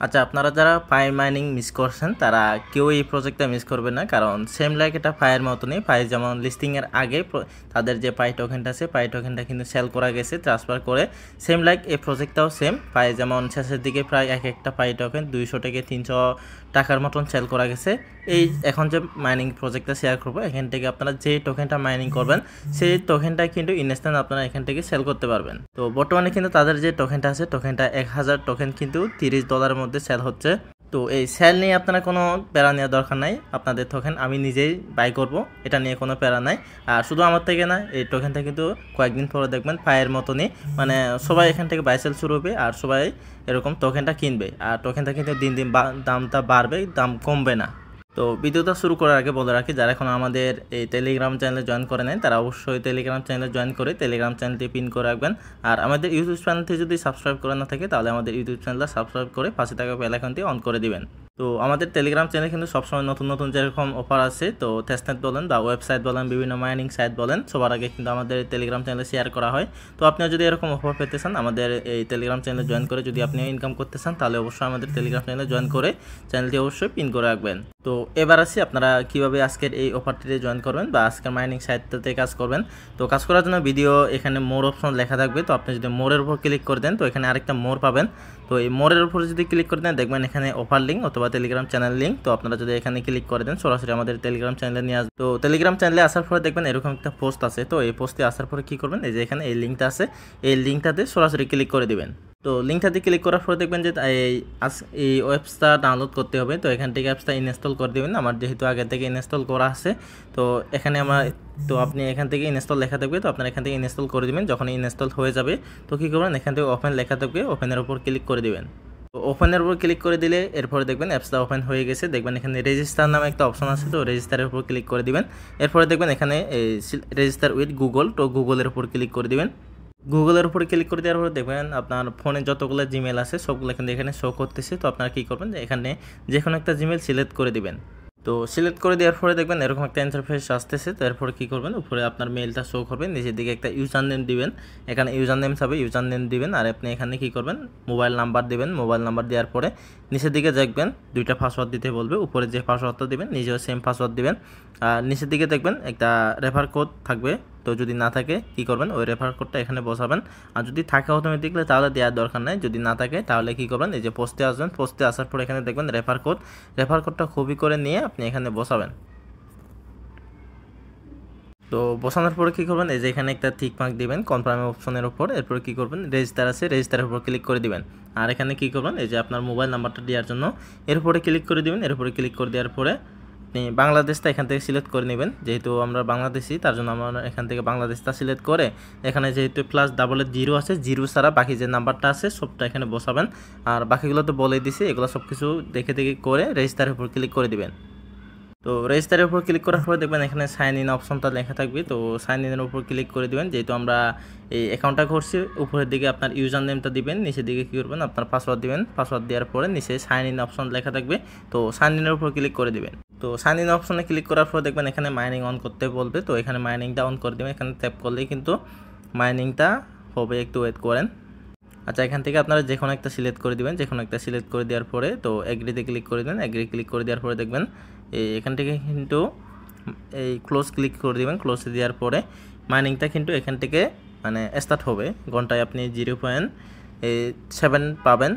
আচ্ছা, আপনারা যারা ফায়ার মাইনিং মিস করছেন তারা কেউ এই প্রজেক্টটা মিস করবে না, কারণ সেম লাইক এটা ফায়ার মতনই। ফায়ার যেমন লিস্টিংয়ের আগে তাদের যে পাই টোকেনটা আছে, পাই টোকেনটা কিন্তু সেল করা গেছে ট্রান্সফার করে। সেম লাইক এই প্রজেক্টটাও সেম। ফায়ার যেমন শেষের দিকে প্রায় এক একটা পাই টোকেন 200 থেকে 300 টাকার মতন সেল করা গেছে। এই এখন যে মাইনিং প্রজেক্টটা শেয়ার করবো, এখান থেকে আপনারা যে টোকেনটা মাইনিং করবেন সেই টোকেনটা কিন্তু ইনস্ট্যান্ট আপনারা এখান থেকে সেল করতে পারবেন। তো বর্তমানে কিন্তু তাদের যে টোকেনটা আছে, টোকেনটা 1000 টোকেন কিন্তু $30 মধ্যে সেল হচ্ছে। তো এই সেল নিয়ে আপনারা কোনো প্যারা নেওয়ার দরকার নাই। আপনাদের টোকেন আমি নিজেই বাই করব, এটা নিয়ে কোনো প্যারা নাই। আর শুধু আমার থেকে না, এই টোকেনটা কিন্তু কয়েকদিন পরে দেখবেন ফায়ার মতনই, মানে সবাই এখান থেকে বাই সেল শুরু হবে আর সবাই এরকম টোকেনটা কিনবে। আর টোকেনটা কিন্তু দিন দিন দামটা বাড়বে, দাম কমবে না। তো ভিডিওটা শুরু করার আগে বলে রাখি, যারা এখন আমাদের এই টেলিগ্রাম চ্যানেলে জয়েন করে নেন তারা অবশ্যই টেলিগ্রাম চ্যানেলে জয়েন করে টেলিগ্রাম চ্যানেলটি পিন করে রাখবেন। আর আমাদের ইউটিউব চ্যানেলটি যদি সাবস্ক্রাইব করা না থাকে তাহলে আমাদের ইউটিউব চ্যানেলটা সাবস্ক্রাইব করে পাশে থাকা বেল আইকনটি অন করে দিবেন। তো আমাদের টেলিগ্রাম চ্যানেলে কিন্তু সবসময় নতুন নতুন যেরকম অফার আছে, তো টেস্টনেট বলেন বা ওয়েবসাইট বলেন, বিভিন্ন মাইনিং সাইট বলেন, সবার আগে কিন্তু আমাদের টেলিগ্রাম চ্যানেলে শেয়ার করা হয়। তো আপনিও যদি এরকম অফার পেতে চান, আমাদের এই টেলিগ্রাম চ্যানেলে জয়েন করে যদি আপনিও ইনকাম করতে চান, তাহলে অবশ্যই আমাদের টেলিগ্রাম চ্যানেলে জয়েন করে চ্যানেলটি অবশ্যই পিন করে রাখবেন। তো এবার আসি আপনারা কিভাবে আজকের এই অফারটিতে জয়েন করবেন বা আজকের মাইনিং সাইটটাতে কাজ করবেন। তো কাজ করার জন্য ভিডিও এখানে মোর অপশন লেখা থাকবে। তো আপনি যদি মোরের উপর ক্লিক করে দেন তো এখানে আরেকটা মোর পাবেন। তো এই মোরের উপর যদি ক্লিক করে দেন দেখবেন এখানে অফার লিঙ্ক অথবা টেলিগ্রাম চ্যানেল লিঙ্ক। তো আপনারা যদি এখানে ক্লিক করে দেন সরাসরি আমাদের টেলিগ্রাম চ্যানেলে নিয়ে আসবে। তো টেলিগ্রাম চ্যানেলে আসার পরে দেখবেন এরকম একটা পোস্ট আছে। তো এই পোস্টে আসার পরে কি করবেন, এই যে এখানে এই লিঙ্কটা আছে, এই লিঙ্কটাতে সরাসরি ক্লিক করে দিবেন। তো লিঙ্কটাতে ক্লিক করার পরে দেখবেন যে এই অ্যাপসটা ডাউনলোড করতে হবে। তো এখান থেকে অ্যাপসটা ইনস্টল করে দেবেন। আমার যেহেতু আগে থেকে ইনস্টল করা আছে, তো এখানে আপনি এখান থেকে ইনস্টল লেখা থাকবে, তো আপনারা এখান থেকে ইনস্টল করে দেবেন। যখন ইনস্টল হয়ে যাবে তো কী করবেন, এখান থেকে ওপেন লেখা থাকবে, ওপেনের উপর ক্লিক করে দেবেন। তো ওপেনের উপর ক্লিক করে দিলে এরপরে দেখবেন অ্যাপসটা ওপেন হয়ে গেছে। দেখবেন এখানে রেজিস্টার নামে একটা অপশন আছে, তো রেজিস্টারের উপর ক্লিক করে দিবেন। এরপরে দেখবেন এখানে রেজিস্টার উইথ গুগল, তো গুগলের উপর ক্লিক করে দিবেন। গুগলের উপরে ক্লিক করে দেওয়ার পরে দেখবেন আপনার ফোনে যতগুলো জিমেল আছে সবগুলো কিন্তু এখানে শো করতেছে। তো আপনারা কী করবেন, যে এখানে যে কোনো একটা জিমেল সিলেক্ট করে দিবেন। তো সিলেক্ট করে দেওয়ার পরে দেখবেন এরকম একটা ইন্টারফেস আসতেছে। তো এরপরে কী করবেন, উপরে আপনার মেলটা শো করবে, নিচের দিকে একটা ইউজার নেম দিবেন। এখানে ইউজার নেম থাকবে, ইউজার নেম দিবেন। আর আপনি এখানে কী করবেন, মোবাইল নাম্বার দিবেন। মোবাইল নাম্বার দেওয়ার পরে নিচের দিকে দেখবেন দুইটা পাসওয়ার্ড দিতে বলবে। উপরে যে পাসওয়ার্ডটা দিবেন নিজেও সেম পাসওয়ার্ড দিবেন। আর নিচের দিকে দেখবেন একটা রেফার কোড থাকবে। তো যদি না থাকে কী করবেন, ওই রেফার কোডটা এখানে বসাবেন। আর যদি থাকে অটোমেটিকলি তাহলে দেওয়ার দরকার নেই। যদি না থাকে তাহলে কী করবেন, এই যে পোস্টে আসবেন, পোস্টে আসার পর এখানে দেখবেন রেফার কোডটা কপি করে নিয়ে আপনি এখানে বসাবেন। তো বসানোর পরে কী করবেন, এই যে এখানে একটা টিক মার্ক দিবেন কনফার্ম অপশনের উপর। এরপরে কী করবেন, রেজিস্টার আছে, রেজিস্টারের উপর ক্লিক করে দিবেন। আর এখানে কী করবেন, এই যে আপনার মোবাইল নাম্বারটা দেওয়ার জন্য এর উপরে ক্লিক করে দিবেন। এর উপরে ক্লিক করে দেওয়ার পরে আপনি বাংলাদেশটা এখান থেকে সিলেক্ট করে নেবেন। যেহেতু আমরা বাংলাদেশি তার জন্য আমরা এখান থেকে বাংলাদেশটা সিলেক্ট করে এখানে যেহেতু +00 আছে, জিরো ছাড়া বাকি যে নাম্বারটা আছে সবটা এখানে বসাবেন। আর বাকিগুলো তো বলে দিছি, এগুলো সব কিছু দেখে করে রেজিস্টারের উপর ক্লিক করে দিবেন। তো রেজিস্টারের উপর ক্লিক করার পরে দেখবেন এখানে সাইন ইন অপশনটা লেখা থাকবে। তো সাইন ইনের উপর ক্লিক করে দিবেন। যেহেতু আমরা এই অ্যাকাউন্টটা করছি, উপরের দিকে আপনার ইউজার নেমটা দিবেন, নিচের দিকে কী করবেন আপনার পাসওয়ার্ড দিবেন। পাসওয়ার্ড দেওয়ার পরে নিচে সাইন ইন অপশন লেখা থাকবে, তো সাইন ইনের উপর ক্লিক করে দিবেন। তো সাইন ইন অপশনে ক্লিক করার পর দেখবেন এখানে মাইনিং অন করতে বলবে। তো এখানে মাইনিংটা অন করে দেবেন। এখানে ট্যাপ করলেই কিন্তু মাইনিংটা হবে, একটু ওয়েট করেন। আচ্ছা, এখান থেকে আপনারা যে কোনো একটা সিলেক্ট করে দিবেন। যে কোনো একটা সিলেক্ট করে দেওয়ার পরে তো এগ্রিতে ক্লিক করে দেন। এগ্রি ক্লিক করে দেওয়ার পরে দেখবেন এখান থেকে কিন্তু এই ক্লোজ ক্লিক করে দেবেন। ক্লোজে দেওয়ার পরে মাইনিংটা কিন্তু এখান থেকে মানে স্টার্ট হবে। ঘন্টায় আপনি 0.7 পাবেন।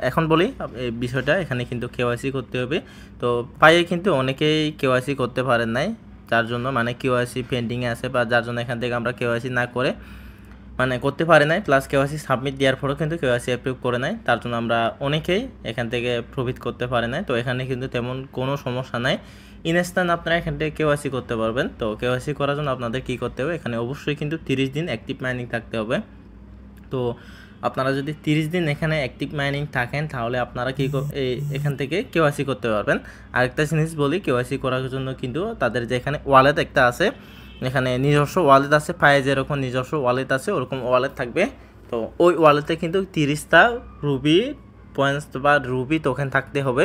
এখন বলি এই বিষয়টা, এখানে কিন্তু কেওয়াইসি করতে হবে। তো পাইয়ে কিন্তু অনেকেই কেওয়াইসি করতে পারেন নাই, যার জন্য মানে কেওয়াইসি পেন্ডিংয়ে আছে বা যার জন্য এখান থেকে আমরা কেওয়াইসি না করে মানে করতে পারে নাই, প্লাস কেওয়াইসি সাবমিট দেওয়ার পরেও কিন্তু কেওয়াইসি অ্যাপ্রুভ করে নাই, তার জন্য আমরা অনেকেই এখান থেকে প্রফিট করতে পারে নাই। তো এখানে কিন্তু তেমন কোনো সমস্যা নাই, ইনস্ট্যান্ট আপনারা এখান থেকে কেওয়াইসি করতে পারবেন। তো কেওয়াইসি করার জন্য আপনাদের কী করতে হবে, এখানে অবশ্যই কিন্তু 30 দিন অ্যাক্টিভ মাইনিং থাকতে হবে। তো আপনারা যদি 30 দিন এখানে অ্যাক্টিভ মাইনিং থাকেন তাহলে আপনারা এখান থেকে কেওয়াইসি করতে পারবেন। আরেকটা জিনিস বলি, কেওয়াইসি করার জন্য কিন্তু তাদের যে এখানে ওয়ালেট একটা আছে, এখানে নিজস্ব ওয়ালেট আছে, পায়ে যেরকম নিজস্ব ওয়ালেট আছে ওরকম ওয়ালেট থাকবে। তো ওই ওয়ালেটে কিন্তু 30টা রুবি পয়েন্টস বা রুবি টোকেন থাকতে হবে।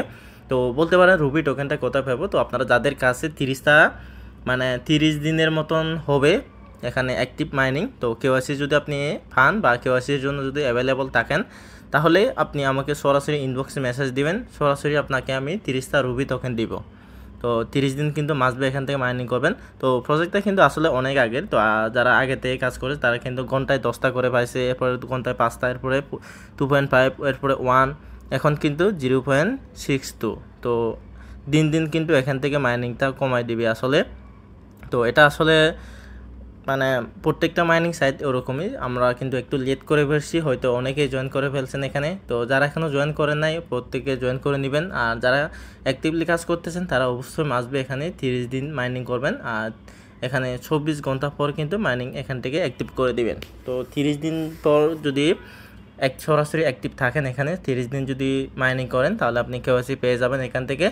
তো বলতে পারেন রুবি টোকেনটা কোথায় পাবো, তো আপনারা যাদের কাছে 30টা মানে 30 দিনের মতন হবে এখানে অ্যাক্টিভ মাইনিং, তো কেওয়াইসি যদি আপনি পান বা কেওয়াইসির জন্য যদি অ্যাভেলেবল থাকেন তাহলে আপনি আমাকে সরাসরি ইনবক্সে মেসেজ দিবেন, সরাসরি আপনাকে আমি 30টা রুবি টোকেন দিব। তো 30 দিন কিন্তু মাসবে এখান থেকে মাইনিং করবেন। তো প্রজেক্টটা কিন্তু আসলে অনেক আগের, তো যারা আগে থেকে কাজ করে তারা কিন্তু ঘন্টায় 10টা করে পাইছে, এরপরে ঘন্টায় 5টা, এরপরে 2.5, এরপরে 1, এখন কিন্তু 0.62। তো দিন দিন কিন্তু এখান থেকে মাইনিংটা কমাই দিবে আসলে। তো এটা আসলে মানে প্রত্যেকটা মাইনিং সাইট ওরকমই, আমরা কিন্তু একটু লেট করে ফেলছি, হয়তো অনেকেই জয়েন করে ফেলছেন এখানে। তো যারা এখনও জয়েন করেন নাই প্রত্যেকে জয়েন করে নেবেন, আর যারা অ্যাক্টিভলি কাজ করতেছেন তারা অবশ্যই মাসবে এখানে 30 দিন মাইনিং করবেন, আর এখানে 24 ঘন্টা পর কিন্তু মাইনিং এখান থেকে অ্যাক্টিভ করে দিবেন। তো 30 দিন পর যদি সরাসরি অ্যাক্টিভ থাকেন এখানে, 30 দিন যদি মাইনিং করেন তাহলে আপনি কেওয়াইসি পেয়ে যাবেন এখান থেকে।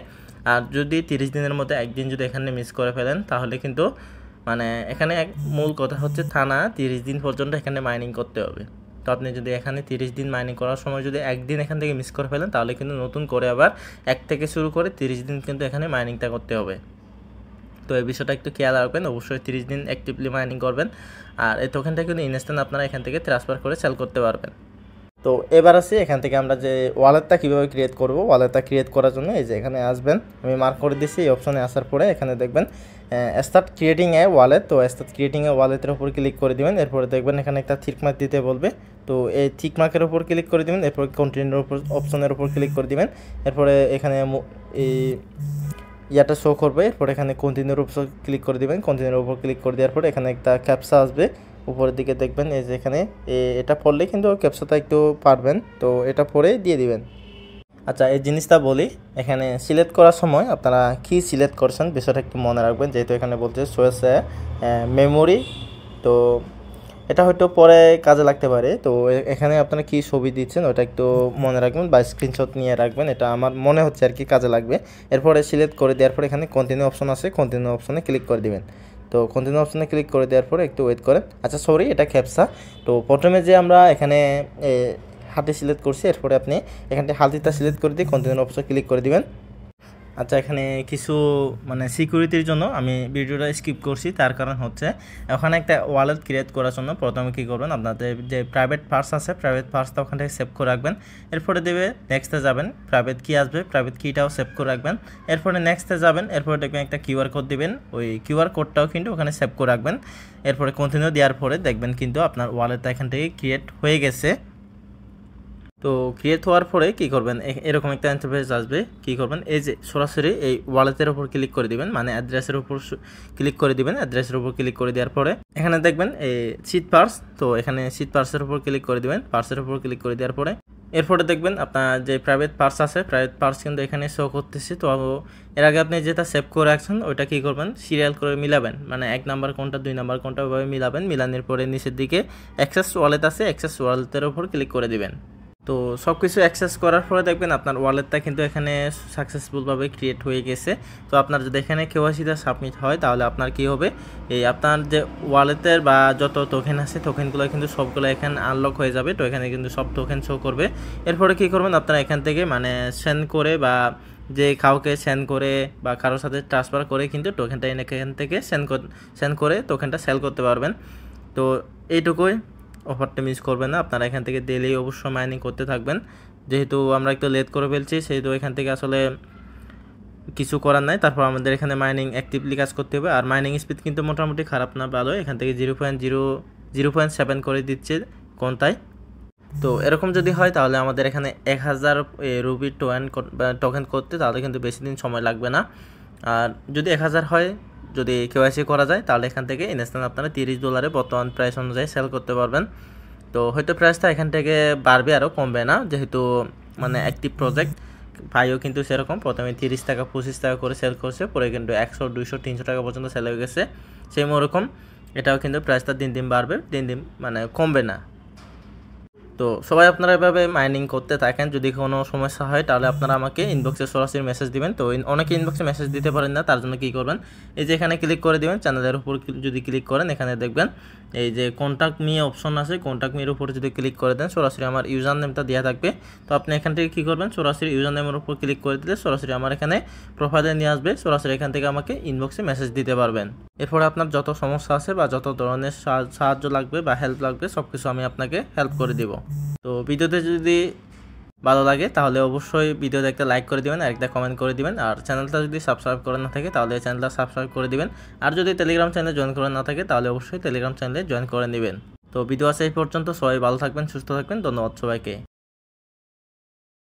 আর যদি 30 দিনের মধ্যে একদিন যদি এখানে মিস করে ফেলেন তাহলে কিন্তু মানে এখানে মূল কথা হচ্ছে থানা 30 দিন পর্যন্ত এখানে মাইনিং করতে হবে। তো আপনি যদি এখানে 30 দিন মাইনিং করার সময় যদি একদিন এখান থেকে মিস করে ফেলেন তাহলে কিন্তু নতুন করে আবার 1 থেকে শুরু করে 30 দিন কিন্তু এখানে মাইনিংটা করতে হবে। তো এই বিষয়টা একটু খেয়াল রাখবেন, অবশ্যই 30 দিন অ্যাক্টিভলি মাইনিং করবেন। আর এই টোকেনটা কিন্তু ইনস্ট্যান্ট আপনারা এখান থেকে ট্রান্সফার করে সেল করতে পারবেন। তো এবার আসি এখান থেকে আমরা যে ওয়ালেটটা কীভাবে ক্রিয়েট করব। ওয়ালেটটা ক্রিয়েট করার জন্য এই যে এখানে আসবেন, আমি মার্ক করে দিচ্ছি, এই অপশনে আসার পরে এখানে দেখবেন স্টার্ট ক্রিয়েটিং এ ওয়ালেট। তো স্টার্ট ক্রিয়েটিং এ ওয়ালেটের উপর ক্লিক করে দিবেন, এরপরে দেখবেন এখানে একটা থিক মার্ক দিতে বলবে। তো এই থিক মার্কের উপর ক্লিক করে দিবেন, এরপর কন্টিনিউর উপর অপশনের উপর ক্লিক করে দিবেন, এরপরে এখানে এই ইয়াটা শো করবে, এরপর এখানে কন্টিনিউর উপর ক্লিক করে দিবেন। কন্টিনিউর উপর ক্লিক করে দেওয়ার পরে এখানে একটা ক্যাপসা আসবে, উপরের দিকে দেখবেন এই যে এখানে এটা পড়লে কিন্তু ক্যাপসাটা একটু পারবেন, তো এটা পরে দিয়ে দিবেন। আচ্ছা, এই জিনিসটা বলি, এখানে সিলেক্ট করার সময় আপনারা কি সিলেক্ট করছেন বিষয়টা একটু মনে রাখবেন, যেহেতু এখানে বলছে সোয়েসে মেমোরি, তো এটা হয়তো পরে কাজে লাগতে পারে। তো এখানে আপনারা কি ছবি দিচ্ছেন ওটা একটু মনে রাখবেন বা স্ক্রিনশট নিয়ে রাখবেন, এটা আমার মনে হচ্ছে আর কি কাজে লাগবে। এরপরে সিলেক্ট করে দেওয়ার পরে এখানে কন্টিনিউ অপশন আছে, কন্টিনিউ অপশনে ক্লিক করে দিবেন। তো কন্টিনিউ অপশনে ক্লিক করে দেওয়ার পরে একটু ওয়েট করেন। আচ্ছা সরি, এটা ক্যাপসা। তো প্রথমে যে আমরা এখানে হাতে সিলেক্ট করছি, এরপরে আপনি এখানে হাতিটা সিলেক্ট করে দিয়ে কন্টিনিউ অপশনে ক্লিক করে দিবেন। আচ্ছা, এখানে কিছু মানে সিকিউরিটির জন্য আমি ভিডিওটা স্কিপ করছি, তার কারণ হচ্ছে ওখানে একটা ওয়ালেট ক্রিয়েট করার জন্য প্রথমে কী করবেন, আপনাদের যে প্রাইভেট পার্স আছে প্রাইভেট পার্সটা ওখান থেকে সেভ করে রাখবেন। এরপরে দেবে নেক্সটে যাবেন, প্রাইভেট কি আসবে, প্রাইভেট কিটাও সেভ করে রাখবেন। এরপরে নেক্সটে যাবেন, এরপরে দেখবেন একটা কিউআর কোড দিবেন, ওই কিউআর কোডটাও কিন্তু ওখানে সেভ করে রাখবেন। এরপরে কন্টিনিউ দেওয়ার পরে দেখবেন কিন্তু আপনার ওয়ালেটটা এখান থেকে ক্রিয়েট হয়ে গেছে। তো ক্রিয়েট হওয়ার পরে কী করবেন, এরকম একটা ইন্টারফেস আসবে। কী করবেন, এই যে সরাসরি এই ওয়ালেটের উপর ক্লিক করে দিবেন, মানে অ্যাড্রেসের উপর ক্লিক করে দিবেন। অ্যাড্রেসের উপর ক্লিক করে দেওয়ার পরে এখানে দেখবেন এই সিট পার্স, তো এখানে সিট পার্সের উপর ক্লিক করে দিবেন। পার্সের উপর ক্লিক করে দেওয়ার পরে এরপরে দেখবেন আপনার যে প্রাইভেট পার্স আছে, প্রাইভেট পার্স কিন্তু এখানে শো করতেছে। তো এর আগে আপনি যেটা সেভ করে রাখছেন ওইটা কী করবেন, সিরিয়াল করে মিলাবেন, মানে 1 নাম্বার কোনটা 2 নাম্বার কোনটা ওইভাবে মিলাবেন। মিলানোর পরে নিচের দিকে অ্যাক্সেস ওয়ালেট আছে, অ্যাক্সেস ওয়ালেটের উপর ক্লিক করে দিবেন। তো সব কিছু অ্যাক্সেস করার পরে দেখবেন আপনার ওয়ালেটটা কিন্তু এখানে সাকসেসফুলভাবে ক্রিয়েট হয়ে গেছে। তো আপনার যদি এখানে কেওয়াইসিটা সাবমিট হয় তাহলে আপনার কি হবে, এই আপনার যে ওয়ালেটের বা যত টোকেন আছে টোকেনগুলো কিন্তু সবগুলো এখানে আনলক হয়ে যাবে। তো এখানে কিন্তু সব টোকেন শো করবে। এরপরে কী করবেন, আপনারা এখান থেকে মানে সেন্ড করে বা যে কাউকে সেন্ড করে বা কারোর সাথে ট্রান্সফার করে কিন্তু টোকেনটা এখান থেকে সেন্ড করে টোকেনটা সেল করতে পারবেন। তো এইটুকুই, অফারটা মিস করবেন না। আপনারা এখান থেকে ডেইলি অবশ্যই মাইনিং করতে থাকবেন। যেহেতু আমরা একটু লেট করে ফেলছি সেহেতু এখান থেকে আসলে কিছু করার নাই। তারপর আমাদের এখানে মাইনিং অ্যাক্টিভলি কাজ করতে হবে। আর মাইনিং স্পিড কিন্তু মোটামুটি খারাপ না, ভালো। এখান থেকে 0.7 করে দিচ্ছে কোনটায়। তো এরকম যদি হয় তাহলে আমাদের এখানে 1000 রুবি টোকেন করতে তাহলে কিন্তু বেশি দিন সময় লাগবে না। আর যদি 1000 হয়, যদি কেওয়াইসি করা যায় তাহলে এখান থেকে ইনস্ট্যান্ট আপনারা $30 বর্তমান প্রাইস অনুযায়ী সেল করতে পারবেন। তো হয়তো প্রাইসটা এখান থেকে বাড়বে, আরও কমবে না, যেহেতু মানে অ্যাক্টিভ প্রজেক্ট। ভাইও কিন্তু সেরকম প্রথমে 30 টাকা 25 টাকা করে সেল করছে, পরে কিন্তু 100 200 300 টাকা পর্যন্ত সেল হয়ে গেছে। সেম ওরকম এটাও কিন্তু প্রাইসটা দিন দিন বাড়বে, দিন দিন মানে কমবে না। তো সবাই আপনারা এভাবে মাইনিং করতে থাকেন। যদি কোনো সমস্যা হয় তাহলে আপনারা আমাকে ইনবক্সে সরাসরি মেসেজ দিবেন। তো অনেকে ইনবক্সে মেসেজ দিতে পারেন না, তার জন্য কী করবেন, এই যে এখানে ক্লিক করে দিবেন, চ্যানেলের উপর যদি ক্লিক করেন এখানে দেখবেন এই যে কন্ট্যাক্ট মি অপশন আছে, কন্ট্যাক্ট মির উপরে যদি ক্লিক করে দেন সরাসরি আমার ইউজার নেমটা দেওয়া থাকবে। তো আপনি এখান থেকে কী করবেন, সরাসরি ইউজার নেমের উপর ক্লিক করে দিলে সরাসরি আমার এখানে প্রোফাইলে নিয়ে আসবে, সরাসরি এখান থেকে আমাকে ইনবক্সে মেসেজ দিতে পারবেন। এরপরে আপনার যত সমস্যা আছে বা যত ধরনের সাহায্য লাগবে বা হেল্প লাগবে সব কিছু আমি আপনাকে হেল্প করে দিব। তো ভিডিওতে যদি ভালো লাগে তাহলে অবশ্যই ভিডিও দেখতে লাইক করে দিবেন আর একটা কমেন্ট করে দিবেন। আর চ্যানেলটা যদি সাবস্ক্রাইব করে না থাকে তাহলে চ্যানেলটা সাবস্ক্রাইব করে দিবেন। আর যদি টেলিগ্রাম চ্যানেলে জয়েন করে না থাকে তাহলে অবশ্যই টেলিগ্রাম চ্যানেলে জয়েন করে নেবেন। তো ভিডিও আছে এই পর্যন্ত, সবাই ভালো থাকবেন, সুস্থ থাকবেন, ধন্যবাদ সবাইকে।